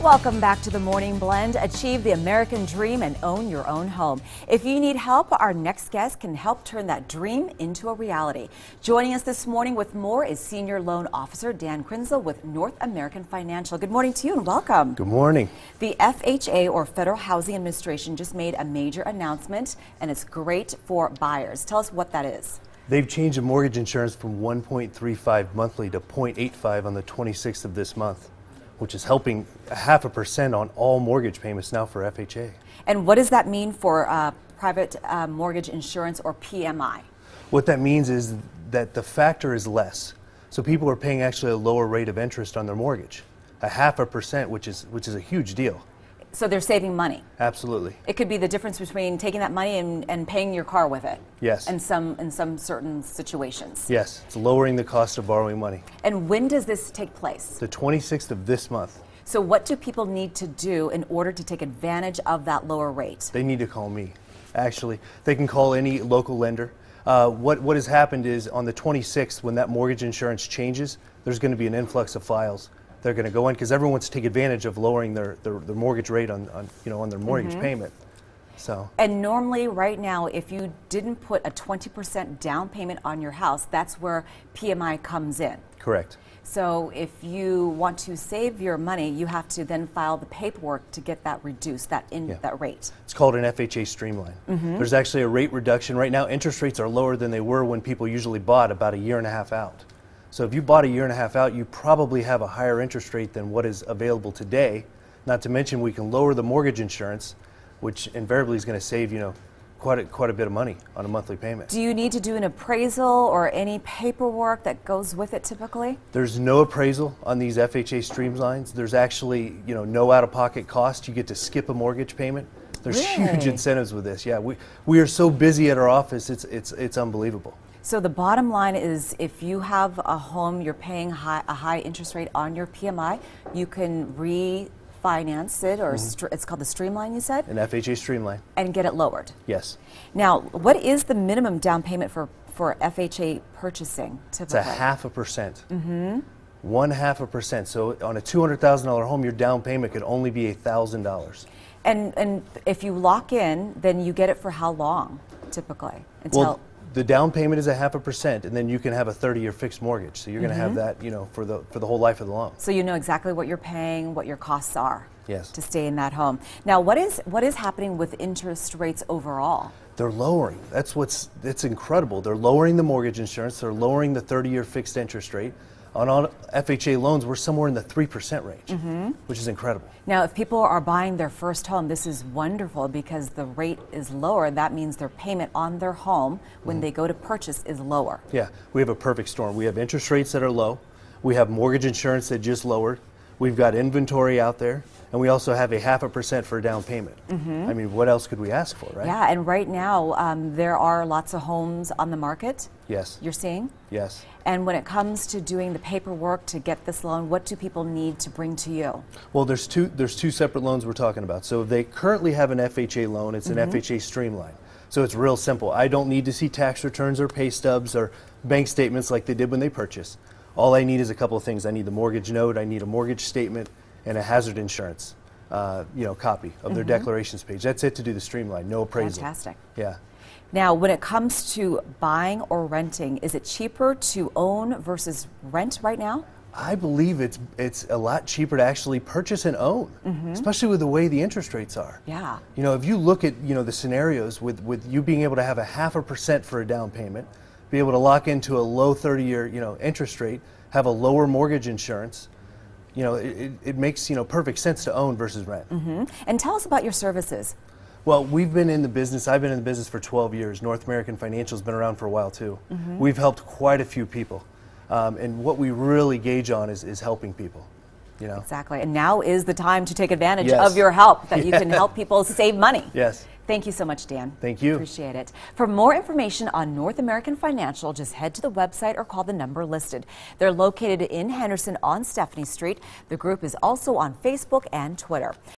Welcome back to the Morning Blend. Achieve the American dream and own your own home. If you need help, our next guest can help turn that dream into a reality. Joining us this morning with more is Senior Loan Officer Dan Krinzel with North American Financial. Good morning to you and welcome. Good morning. The FHA, or Federal Housing Administration, just made a major announcement, and it's great for buyers. Tell us what that is. They've changed the mortgage insurance from 1.35 monthly to 0.85 on the 26th of this month, which is helping 0.5% on all mortgage payments now for FHA. And what does that mean for private mortgage insurance, or PMI? What that means is that the factor is less. So people are paying actually a lower rate of interest on their mortgage, 0.5%, which is a huge deal. So they're saving money. Absolutely. It could be the difference between taking that money and paying your car with it. Yes. In some certain situations. Yes, it's lowering the cost of borrowing money. And when does this take place? The 26th of this month. So what do people need to do in order to take advantage of that lower rate? They need to call me. Actually, they can call any local lender. What has happened is on the 26th, when that mortgage insurance changes, there's going to be an influx of files. They're going to go in because everyone wants to take advantage of lowering their mortgage rate on their mortgage payment. So. And normally, right now, if you didn't put a 20% down payment on your house, that's where PMI comes in. Correct. So if you want to save your money, you have to then file the paperwork to get that reduced, that rate. It's called an FHA streamline. There's actually a rate reduction. Right now, interest rates are lower than they were when people usually bought about a year and a half out. So if you bought a year and a half out, you probably have a higher interest rate than what is available today. Not to mention we can lower the mortgage insurance, which invariably is going to save quite a bit of money on a monthly payment. Do you need to do an appraisal or any paperwork that goes with it typically? There's no appraisal on these FHA streamlines. There's actually no out-of-pocket cost. You get to skip a mortgage payment. There's huge incentives with this. Yeah, we are so busy at our office. It's unbelievable. So the bottom line is, if you have a home, you're paying a high interest rate on your PMI, you can refinance it, or it's called the streamline, you said? An FHA streamline. And get it lowered. Yes. Now, what is the minimum down payment for FHA purchasing typically? It's 0.5%. 0.5%. So on a $200,000 home, your down payment could only be $1,000. And if you lock in, then you get it for how long typically? Well, the down payment is 0.5%, and then you can have a 30-year fixed mortgage. So you're going to have that, for the whole life of the loan. So you know exactly what you're paying, what your costs are. Yes. To stay in that home. Now, what is happening with interest rates overall? They're lowering. That's incredible. They're lowering the mortgage insurance. They're lowering the 30-year fixed interest rate. On all FHA loans, we're somewhere in the 3% range, which is incredible. Now, if people are buying their first home, this is wonderful because the rate is lower. That means their payment on their home when they go to purchase is lower. Yeah, we have a perfect storm. We have interest rates that are low. We have mortgage insurance that just lowered. We've got inventory out there. And we also have 0.5% for a down payment. I mean, what else could we ask for, right? Yeah, and right now, there are lots of homes on the market. Yes. You're seeing? Yes. And when it comes to doing the paperwork to get this loan, what do people need to bring to you? Well, there's two separate loans we're talking about. So if they currently have an FHA loan, it's an FHA streamline. So it's real simple. I don't need to see tax returns or pay stubs or bank statements like they did when they purchased. All I need is a couple of things. I need the mortgage note, I need a mortgage statement, and a hazard insurance copy of their declarations page. That's it to do the streamline, no appraisal. Fantastic. Yeah. Now, when it comes to buying or renting, is it cheaper to own versus rent right now? I believe it's a lot cheaper to actually purchase and own, especially with the way the interest rates are. Yeah. If you look at the scenarios with you being able to have 0.5% for a down payment, be able to lock into a low 30-year interest rate, have a lower mortgage insurance. It makes perfect sense to own versus rent. And tell us about your services. Well, we've been in the business. I've been in the business for 12 years. North American Financial's been around for a while too. We've helped quite a few people, and what we really gauge on is helping people. Exactly. And now is the time to take advantage of your help, that you can help people save money. Yes. Thank you so much, Dan. Thank you. Appreciate it. For more information on North American Financial, just head to the website or call the number listed. They're located in Henderson on Stephanie Street. The group is also on Facebook and Twitter.